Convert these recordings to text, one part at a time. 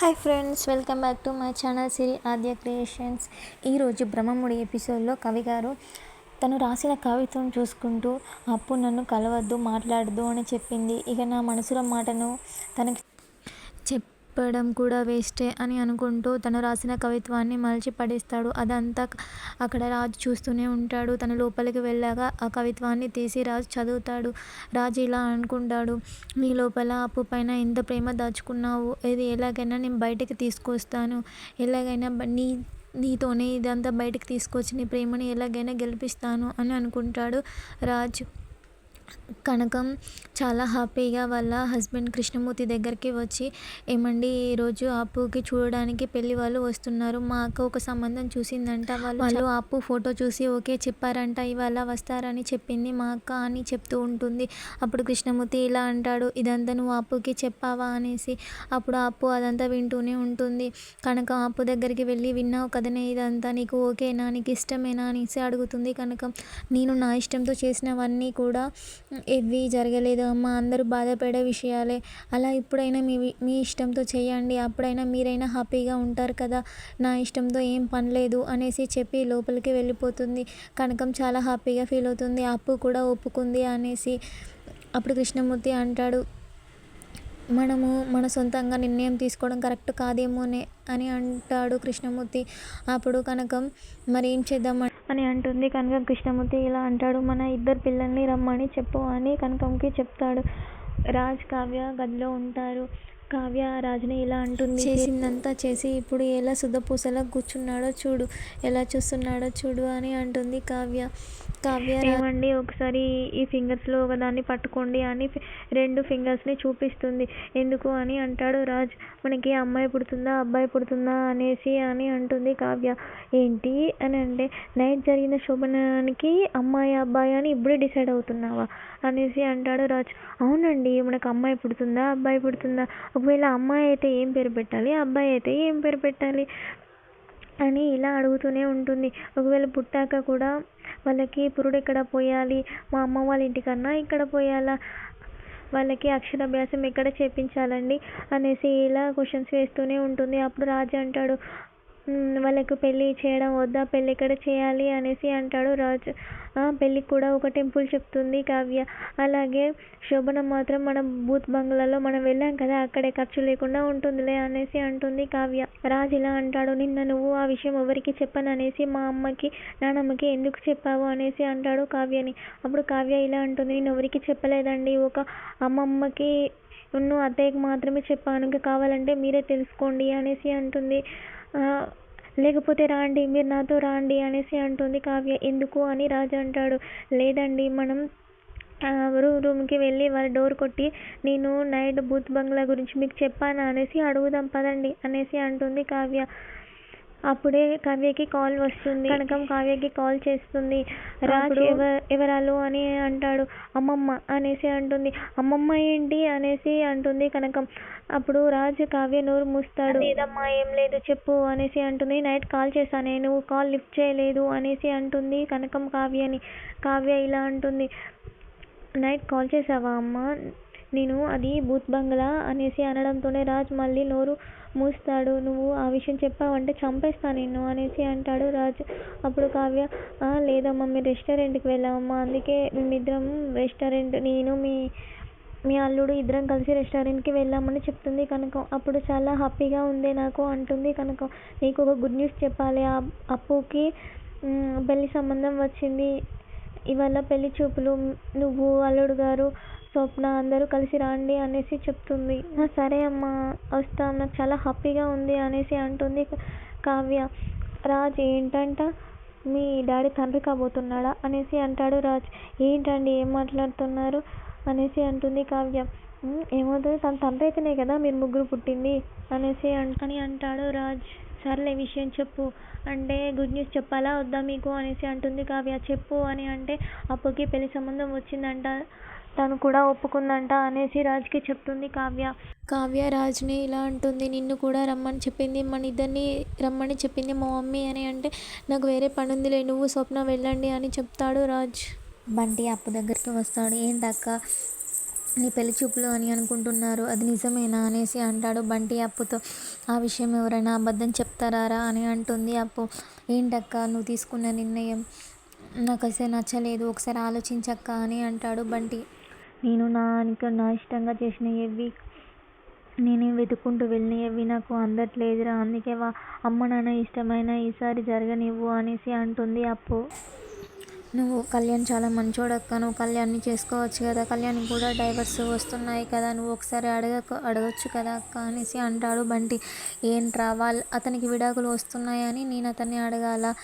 Hi friends, welcome back to my channel Siri Aadya creations. ఈరోజు బ్రహ్మముడి ఎపిసోడ్లో కవి గారు తను రాసిన కవిత్వం చూసుకుంటూ అప్పు నన్ను కలవద్దు, మాట్లాడద్దు అని చెప్పింది. ఇక నా మనసులో మాటను తనకి చెప్పడం కూడా వేస్టే అని అనుకుంటూ తను రాసిన కవిత్వాన్ని మలిచి పడేస్తాడు. అదంతా అక్కడ రాజు చూస్తూనే ఉంటాడు. తను లోపలికి వెళ్ళాక ఆ కవిత్వాన్ని తీసి రాజు చదువుతాడు. రాజు ఇలా అనుకుంటాడు, నీ లోపల అప్పు పైన ఎంత ప్రేమ దాచుకున్నావు, ఇది ఎలాగైనా నేను బయటికి తీసుకొస్తాను, ఎలాగైనా నీతోనే ఇదంతా బయటికి తీసుకొచ్చి నీ ప్రేమని ఎలాగైనా గెలిపిస్తాను అని అనుకుంటాడు రాజు. కనకం చాలా హ్యాపీగా వాళ్ళ హస్బెండ్ కృష్ణమూర్తి దగ్గరికి వచ్చి, ఏమండి ఈరోజు అప్పుకి చూడడానికి పెళ్లి వాళ్ళు వస్తున్నారు, మా అక్క ఒక సంబంధం చూసిందంట, వాళ్ళు అప్పు ఫోటో చూసి ఓకే చెప్పారంట, ఇవాళ వస్తారని చెప్పింది మా అక్క అని చెప్తూ ఉంటుంది. అప్పుడు కృష్ణమూర్తి ఇలా అంటాడు, ఇదంతా నువ్వు అప్పుకి చెప్పావా అనేసి. అప్పుడు అప్పు అదంతా వింటూనే ఉంటుంది. కనకం అప్పు దగ్గరికి వెళ్ళి, విన్నావు కదనే ఇదంతా, నీకు ఓకేనా, నీకు ఇష్టమేనా అనేసి అడుగుతుంది కనకం. నేను నా ఇష్టంతో చేసినవన్నీ కూడా ఇవి జరగలేదు అమ్మ, అందరూ బాధపడే విషయాలే, అలా ఇప్పుడైనా మీ ఇష్టంతో చేయండి, అప్పుడైనా మీరైనా హ్యాపీగా ఉంటారు కదా, నా ఇష్టంతో ఏం పని లేదు అనేసి చెప్పి లోపలికి వెళ్ళిపోతుంది. కనకం చాలా హ్యాపీగా ఫీల్ అవుతుంది, అప్పు కూడా ఒప్పుకుంది అనేసి. అప్పుడు కృష్ణమూర్తి అంటాడు, మనము మన సొంతంగా నిర్ణయం తీసుకోవడం కరెక్ట్ కాదేమోనే అని అంటాడు కృష్ణమూర్తి. అప్పుడు కనకం మరి ఏం చేద్దాం అని అంటుంది. కనకం కృష్ణమూర్తి ఇలా అంటాడు, మన ఇద్దరు పిల్లల్ని రమ్మని చెప్పు అని కనకంకి చెప్తాడు. రాజ్ కావ్య గదిలో ఉంటారు. కావ్య రాజుని ఇలా అంటుంది, చేసిందంతా చేసి ఇప్పుడు ఎలా సుధపూసలా కూర్చున్నాడో చూడు, ఎలా చూస్తున్నాడో చూడు అని అంటుంది కావ్య. ఏమండి ఒకసారి ఈ ఫింగర్స్లో ఒకదాన్ని పట్టుకోండి అని 2 ఫింగర్స్ని చూపిస్తుంది. ఎందుకు అని అంటాడు రాజ్. మనకి అమ్మాయి పుడుతుందా అబ్బాయి పుడుతుందా అనేసి అని అంటుంది కావ్య. ఏంటి అని అంటే, నైట్ జరిగిన శోభనానికి అమ్మాయి అబ్బాయి అని ఇప్పుడే డిసైడ్ అవుతున్నావా అనేసి అంటాడు రాజ్. అవునండి, మనకు అమ్మాయి పుడుతుందా అబ్బాయి పుడుతుందా, ఒకవేళ అమ్మాయి అయితే ఏం పేరు పెట్టాలి, అబ్బాయి అయితే ఏం పేరు పెట్టాలి అని ఇలా అడుగుతూనే ఉంటుంది. ఒకవేళ పుట్టాక కూడా వాళ్ళకి పురుడు ఎక్కడ పోయాలి, మా అమ్మ వాళ్ళ ఇంటికన్నా ఇక్కడ పోయాలా, వాళ్ళకి అక్షరాభ్యాసం ఎక్కడ చేపించాలండి అనేసి ఇలా క్వశ్చన్స్ వేస్తూనే ఉంటుంది. అప్పుడు రాజు అంటాడు, వాళ్ళకు పెళ్ళి చేయడం వద్దా, పెళ్ళి ఎక్కడ చేయాలి అనేసి అంటాడు రాజు. పెళ్ళికి కూడా ఒక టెంపుల్ చెప్తుంది కావ్య. అలాగే శోభనం మాత్రం మన బూత్ బంగ్లాలో మనం వెళ్ళాం కదా, అక్కడే ఖర్చు లేకుండా ఉంటుందిలే అనేసి అంటుంది కావ్య. రాజు ఇలా అంటాడు, నిన్న నువ్వు ఆ విషయం ఎవరికి చెప్పను అనేసి మా అమ్మకి నానమ్మకి ఎందుకు చెప్పావు అనేసి అంటాడు కావ్యని. అప్పుడు కావ్య ఇలా అంటుంది, నేను ఎవరికి చెప్పలేదండి, ఒక అమ్మమ్మకి అత్తయ్యకి మాత్రమే చెప్పాను, ఇంకా కావాలంటే మీరే తెలుసుకోండి అనేసి అంటుంది. లేకపోతే రాండి, మీరు నాతో రాండి అనేసి అంటుంది కావ్య. ఎందుకు అని రాజు అంటాడు, లేదండి మనం రూమ్కి వెళ్ళి వాళ్ళ డోర్ కొట్టి, నేను నైట్ బూత్ బంగ్లా గురించి మీకు చెప్పాను అనేసి అడుగుదాం పదండి అనేసి అంటుంది కావ్య. అప్పుడే కావ్యకి కాల్ వస్తుంది. కనకం కావ్యకి కాల్ చేస్తుంది. రాజు ఎవరాలు అని అంటాడు. అమ్మమ్మ అనేసి అంటుంది. అమ్మమ్మ ఏంటి అనేసి అంటుంది కనకం. అప్పుడు రాజు కావ్య నోరు మూస్తాడు. లేదమ్మా ఏం లేదు చెప్పు అనేసి అంటుంది. నైట్ కాల్ చేశానే, నువ్వు కాల్ లిఫ్ట్ చేయలేదు అనేసి అంటుంది కనకం కావ్యని. కావ్య ఇలా అంటుంది, నైట్ కాల్ చేసావా అమ్మ, నేను అది బూత్ బంగ్లా అనేసి అనడంతోనే రాజ్ మళ్ళీ నోరు మూస్తాడు. నువ్వు ఆ విషయం చెప్పావంటే చంపేస్తా నిన్ను అనేసి అంటాడు రాజు. అప్పుడు కావ్య, లేదమ్మా మీరు రెస్టారెంట్కి వెళ్ళామమ్మా, అందుకే మేమిద్దరం నేను మీ అల్లుడు ఇద్దరం కలిసి రెస్టారెంట్కి వెళ్ళామని చెప్తుంది కనకం. అప్పుడు చాలా హ్యాపీగా ఉంది నాకు అంటుంది కనకం. నీకు ఒక గుడ్ న్యూస్ చెప్పాలి, ఆ అప్పుకి పెళ్లి సంబంధం వచ్చింది, ఇవాళ పెళ్లి చూపులు, నువ్వు అల్లుడు గారు స్వప్న అందరూ కలిసి రాండి అనేసి చెప్తుంది. సరే అమ్మా వస్తాం, నాకు చాలా హ్యాపీగా ఉంది అనేసి అంటుంది కావ్య. రాజ్ ఏంటంట, మీ డాడీ తండ్రి కాబోతున్నాడా అనేసి అంటాడు రాజ్. ఏంటండి ఏం మాట్లాడుతున్నారు అనేసి అంటుంది కావ్య. ఏమవుతుంది, తన తండ్రి అయితేనే కదా మీరు ముగ్గురు పుట్టింది అనేసి అని అంటాడు రాజ్. సర్లే విషయం చెప్పు అంటే, గుడ్ న్యూస్ చెప్పాలా వద్దా మీకు అనేసి అంటుంది కావ్య. చెప్పు అని అంటే, అప్పుకి పెళ్లి సంబంధం వచ్చిందంట, తను కూడా ఒప్పుకుందంట అనేసి రాజ్కి చెప్తుంది కావ్య. కావ్య రాజ్ని ఇలా అంటుంది, నిన్ను కూడా రమ్మని చెప్పింది, మన ఇద్దరిని రమ్మని చెప్పింది మా మమ్మీ అని అంటే, నాకు వేరే పని ఉందిలే, నువ్వు స్వప్న వెళ్ళండి అని చెప్తాడు రాజ్. బంటి అప్పు దగ్గరికి వస్తాడు. ఏంటక్క నీ పెళ్లి చూపులు అని అనుకుంటున్నారు, అది నిజమేనా అనేసి అంటాడు బంటి అప్పుతో. ఆ విషయం ఎవరైనా అబద్ధం చెప్తారా అని అంటుంది అప్పు. ఏంటక్క నువ్వు తీసుకున్న నిర్ణయం నాకు అసలు నచ్చలేదు, ఒకసారి ఆలోచించక్క అని అంటాడు బంటి. నేను నా ఇష్టంగా చేసిన ఏవి నేనే వెతుక్కుంటూ వెళ్ళినవి నాకు అందట్లేదురా, అందుకే అమ్మ నాన్న ఇష్టమైన ఈసారి జరగనివ్వు అనేసి అంటుంది అప్పు. నువ్వు కళ్యాణ్ చాలా మంచోడక్క, నువ్వు కళ్యాణ్ని చేసుకోవచ్చు కదా, కళ్యాణ్కి కూడా డైవర్స్ వస్తున్నాయి కదా, నువ్వు ఒకసారి అడగొచ్చు కదా అక్క అనేసి అంటాడు బంటి. ఏంట్రా అతనికి విడాకులు వస్తున్నాయని నేను అతన్ని అడగాల,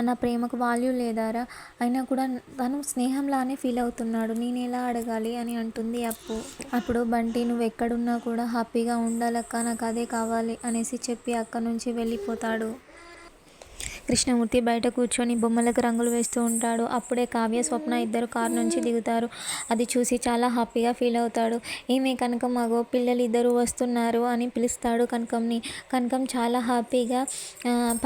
నా ప్రేమకు వాల్యూ లేదారా, అయినా కూడా తను స్నేహంలానే ఫీల్ అవుతున్నాడు, నేను ఎలా అడగాలి అని అంటుంది అప్పు. అప్పుడు బంటి నువ్వు ఎక్కడున్నా కూడా హ్యాపీగా ఉండాలక్క, నాకు అదే కావాలి అనేసి చెప్పి అక్కడి నుంచి వెళ్ళిపోతాడు. కృష్ణమూర్తి బయట కూర్చొని బొమ్మలకు రంగులు వేస్తూ ఉంటాడు. అప్పుడే కావ్య, స్వప్న ఇద్దరు కారు నుంచి దిగుతారు. అది చూసి చాలా హ్యాపీగా ఫీల్ అవుతాడు. ఏమే కనకం, అగో పిల్లలు ఇద్దరు వస్తున్నారు అని పిలుస్తాడు కనకంని. కనకం చాలా హ్యాపీగా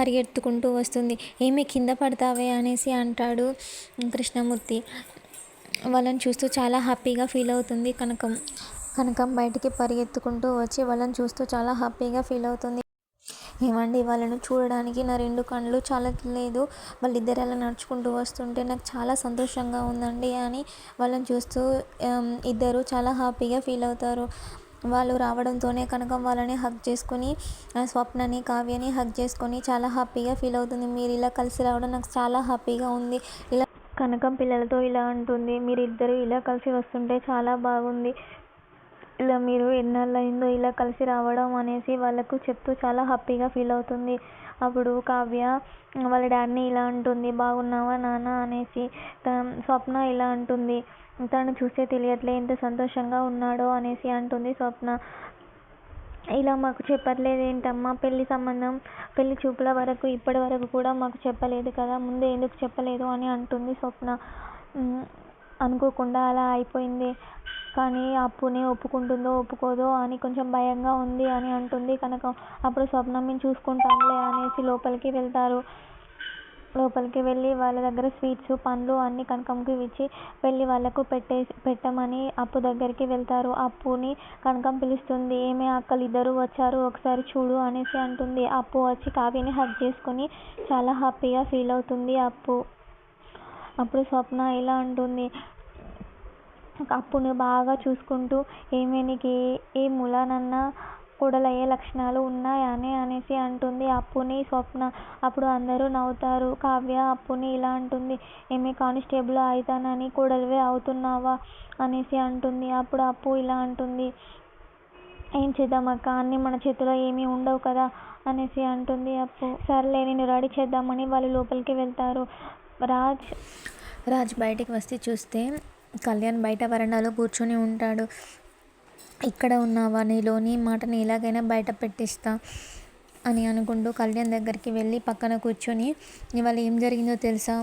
పరిగెత్తుకుంటూ వస్తుంది. ఏమి కింద పడతావే అనేసి అంటాడు కృష్ణమూర్తి. వాళ్ళని చూస్తూ చాలా హ్యాపీగా ఫీల్ అవుతుంది కనకం. కనకం బయటికి పరిగెత్తుకుంటూ వచ్చి వాళ్ళని చూస్తూ చాలా హ్యాపీగా ఫీల్ అవుతుంది. ఏమండి, వాళ్ళను చూడడానికి నా 2 కళ్ళు చాలట్లేదు, వాళ్ళిద్దరు అలా నడుచుకుంటూ వస్తుంటే నాకు చాలా సంతోషంగా ఉందండి అని వాళ్ళని చూస్తూ ఇద్దరు చాలా హ్యాపీగా ఫీల్ అవుతారు. వాళ్ళు రావడంతోనే కనకం వాళ్ళని హగ్ చేసుకొని, స్వప్నని, కావ్యని హగ్ చేసుకొని చాలా హ్యాపీగా ఫీల్ అవుతుంది. మీరు ఇలా కలిసి రావడం నాకు చాలా హ్యాపీగా ఉంది. ఇలా కనకం పిల్లలతో ఇలా అంటుంది. మీరిద్దరూ ఇలా కలిసి వస్తుంటే చాలా బాగుంది, ఇలా మీరు ఎన్నాళ్ళయిందో ఇలా కలిసి రావడం అనేసి వాళ్ళకు చెప్తూ చాలా హ్యాపీగా ఫీల్ అవుతుంది. అప్పుడు కావ్య వాళ్ళ డాడీని ఇలా అంటుంది, బాగున్నావా నాన్న అనేసి. స్వప్న ఇలా అంటుంది, తను చూస్తే తెలియట్లే ఎంత సంతోషంగా ఉన్నాడో అనేసి అంటుంది స్వప్న. ఇలా మాకు చెప్పట్లేదు ఏంటమ్మా, పెళ్లి సంబంధం పెళ్లి చూపుల వరకు ఇప్పటి వరకు కూడా మాకు చెప్పలేదు కదా, ముందే ఎందుకు చెప్పలేదు అని అంటుంది స్వప్న. అనుకోకుండా అలా అయిపోయింది, కానీ అప్పుని ఒప్పుకుంటుందో ఒప్పుకోదో అని కొంచెం భయంగా ఉంది అని అంటుంది కనకం. అప్పుడు స్వప్నం మేము చూసుకుంటాంలే అనేసి లోపలికి వెళ్తారు. లోపలికి వెళ్ళి వాళ్ళ దగ్గర స్వీట్స్, పండ్లు అన్నీ కనకంకి ఇచ్చి వెళ్ళి వాళ్ళకు పెట్టమని అప్పు దగ్గరికి వెళ్తారు. అప్పుని కనకం పిలుస్తుంది. ఏమే అక్కలు ఇద్దరు వచ్చారు, ఒకసారి చూడు అనేసి అంటుంది. అప్పు వచ్చి కావ్యని హగ్ చేసుకొని చాలా హ్యాపీగా ఫీల్ అవుతుంది అప్పు. అప్పుడు స్వప్న ఇలా అంటుంది, అప్పును బాగా చూసుకుంటూ ఏమే నీకు ఏ మూలనన్నా కొడలయ్యే లక్షణాలు ఉన్నాయని అనేసి అంటుంది అప్పుని స్వప్న. అప్పుడు అందరూ నవ్వుతారు. కావ్య అప్పుని ఇలా అంటుంది, ఏమే కానిస్టేబుల్ అవుతానని కొడలివే అవుతున్నావా అనేసి అంటుంది. అప్పుడు అప్పు ఇలా అంటుంది, ఏం చేద్దామక్క, అన్నీ మన చేతిలో ఏమీ ఉండవు కదా అనేసి అంటుంది అప్పు. సర్లే నేను రెడీ చేద్దామని వాళ్ళు లోపలికి వెళ్తారు. రాజ్ బయటికి వస్తే చూస్తే కళ్యాణ్ బయట వరండాలో కూర్చొని ఉంటాడు. ఇక్కడ ఉన్నావా, నీలోని మాటని ఎలాగైనా బయట పెట్టిస్తా అని అనుకుంటూ కళ్యాణ్ దగ్గరికి వెళ్ళి పక్కన కూర్చొని, ఇవాళ ఏం జరిగిందో తెలుసా,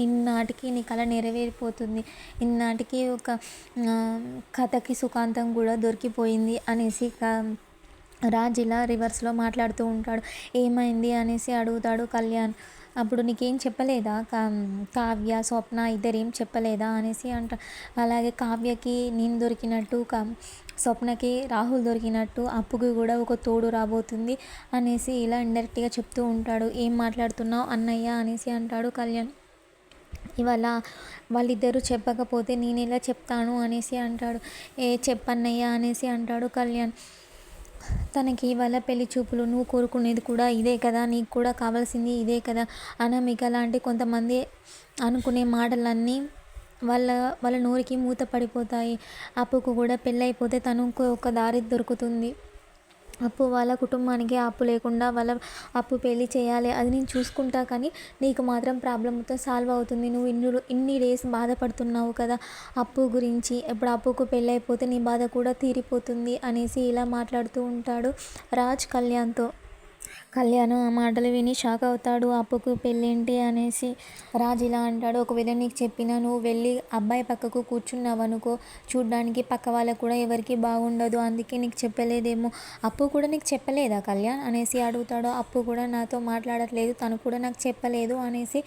ఇన్నాటికి నీ కళ నెరవేరిపోతుంది, ఇన్నాటికి ఒక కథకి సుఖాంతం కూడా దొరికిపోయింది అనేసి రాజ్ ఇలా రివర్స్లో మాట్లాడుతూ ఉంటాడు. ఏమైంది అనేసి అడుగుతాడు కళ్యాణ్. అప్పుడు నీకేం చెప్పలేదా కావ్య, స్వప్న ఇద్దరేం చెప్పలేదా అనేసి అంట. అలాగే కావ్యకి నేను దొరికినట్టు స్వప్నకి రాహుల్ దొరికినట్టు అప్పుకి కూడా ఒక తోడు రాబోతుంది అనేసి ఇలా ఇండైరెక్ట్గా చెప్తూ ఉంటాడు. ఏం మాట్లాడుతున్నావు అన్నయ్య అనేసి అంటాడు కళ్యాణ్. ఇవాళ వాళ్ళిద్దరూ చెప్పకపోతే నేను ఎలా చెప్తాను అనేసి అంటాడు. చెప్పన్నయ్య అనేసి అంటాడు కళ్యాణ్. తనకి ఇవాళ పెళ్లి చూపులు, నువ్వు కోరుకునేది కూడా ఇదే కదా, నీకు కూడా కావాల్సింది ఇదే కదా, అనామిక లాంటి కొంతమంది అనుకునే మాటలన్నీ వాళ్ళ నోరికి మూత పడిపోతాయి. అప్పుకు కూడా పెళ్ళైపోతే తనకు ఒక దారి దొరుకుతుంది. అప్పు వాళ్ళ కుటుంబానికి అప్పు లేకుండా అప్పు పెళ్ళి చేయాలి, అది నేను చూసుకుంటా, కానీ నీకు మాత్రం ప్రాబ్లం మొత్తం సాల్వ్ అవుతుంది. నువ్వు ఇన్ని డేస్ బాధపడుతున్నావు కదా అప్పు గురించి, ఇప్పుడు అప్పుకు పెళ్ళైపోతే నీ బాధ కూడా తీరిపోతుంది అనేసి ఇలా మాట్లాడుతూ ఉంటాడు రాజ్ కళ్యాణ్తో. కళ్యాణ్ ఆ మాటలు విని షాక్ అవుతాడు. అప్పుకు పెళ్ళేంటి అనేసి. రాజ్ ఇలా అంటాడు, ఒకవేళ నీకు చెప్పినా నువ్వు వెళ్ళి అబ్బాయి పక్కకు కూర్చున్నావనుకో, చూడ్డానికి పక్క వాళ్ళకు కూడా ఎవరికి బాగుండదు, అందుకే నీకు చెప్పలేదేమో. అప్పు కూడా నీకు చెప్పలేదా కళ్యాణ్ అనేసి అడుగుతాడు. అప్పు కూడా నాతో మాట్లాడట్లేదు, తను కూడా నాకు చెప్పలేదు అనేసి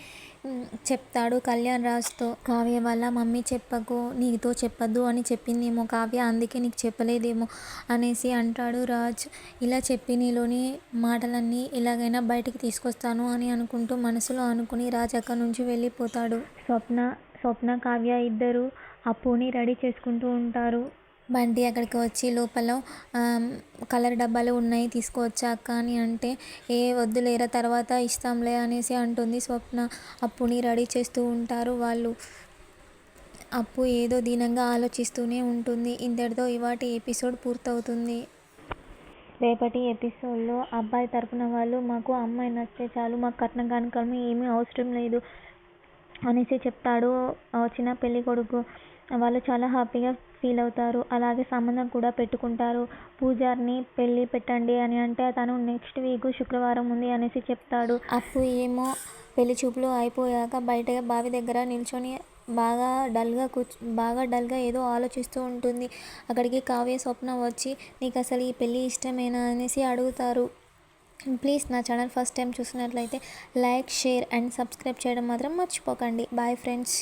చెప్తాడు కళ్యాణ్ రాజ్తో. కావ్య వాళ్ళ మమ్మీ చెప్పకు, నీతో చెప్పద్దు అని చెప్పిందేమో కావ్య, అందుకే నీకు చెప్పలేదేమో అనేసి అంటాడు రాజ్. ఇలా చెప్పి నీలోని మాటలన్నీ ఎలాగైనా బయటికి తీసుకొస్తాను అని అనుకుంటూ మనసులో అనుకుని రాజ్ అక్కడి నుంచి వెళ్ళిపోతాడు. స్వప్న కావ్య ఇద్దరు అప్పుని రెడీ చేసుకుంటూ ఉంటారు. బంటి అక్కడికి వచ్చి లోపల కలర్ డబ్బాలు ఉన్నాయి తీసుకువచ్చా అక్క అని అంటే, ఏ వద్దులేరా తర్వాత ఇస్తాంలే అనేసి అంటుంది స్వప్న. అప్పుని రెడీ చేస్తూ ఉంటారు వాళ్ళు. అప్పు ఏదో దీనంగా ఆలోచిస్తూనే ఉంటుంది. ఇంతటితో ఇవాటి ఎపిసోడ్ పూర్తవుతుంది. రేపటి ఎపిసోడ్లో అబ్బాయి తరపున వాళ్ళు మాకు అమ్మాయి నచ్చితే చాలు, మాకు కట్నం కానుకలు ఏమీ అవసరం లేదు అనేసి చెప్తాడు చిన్న పెళ్ళి కొడుకు. వాళ్ళు చాలా హ్యాపీగా ఫీల్ అవుతారు. అలాగే సంబంధం కూడా పెట్టుకుంటారు. పూజారిని పెళ్ళి పెట్టండి అని అంటే తను నెక్స్ట్ వీక్ శుక్రవారం ఉంది అనేసి చెప్తాడు. అప్పు ఏమో పెళ్లి చూపులు అయిపోయాక బయట బావి దగ్గర నిల్చొని బాగా డల్గా ఏదో ఆలోచిస్తూ ఉంటుంది. అక్కడికి కావ్య స్వప్న వచ్చి నీకు అసలు ఈ పెళ్ళి ఇష్టమేనా అనేసి అడుగుతారు. ప్లీజ్ నా ఛానల్ ఫస్ట్ టైం చూసినట్లయితే లైక్, షేర్ అండ్ సబ్స్క్రైబ్ చేయడం మాత్రం మర్చిపోకండి. Bye friends.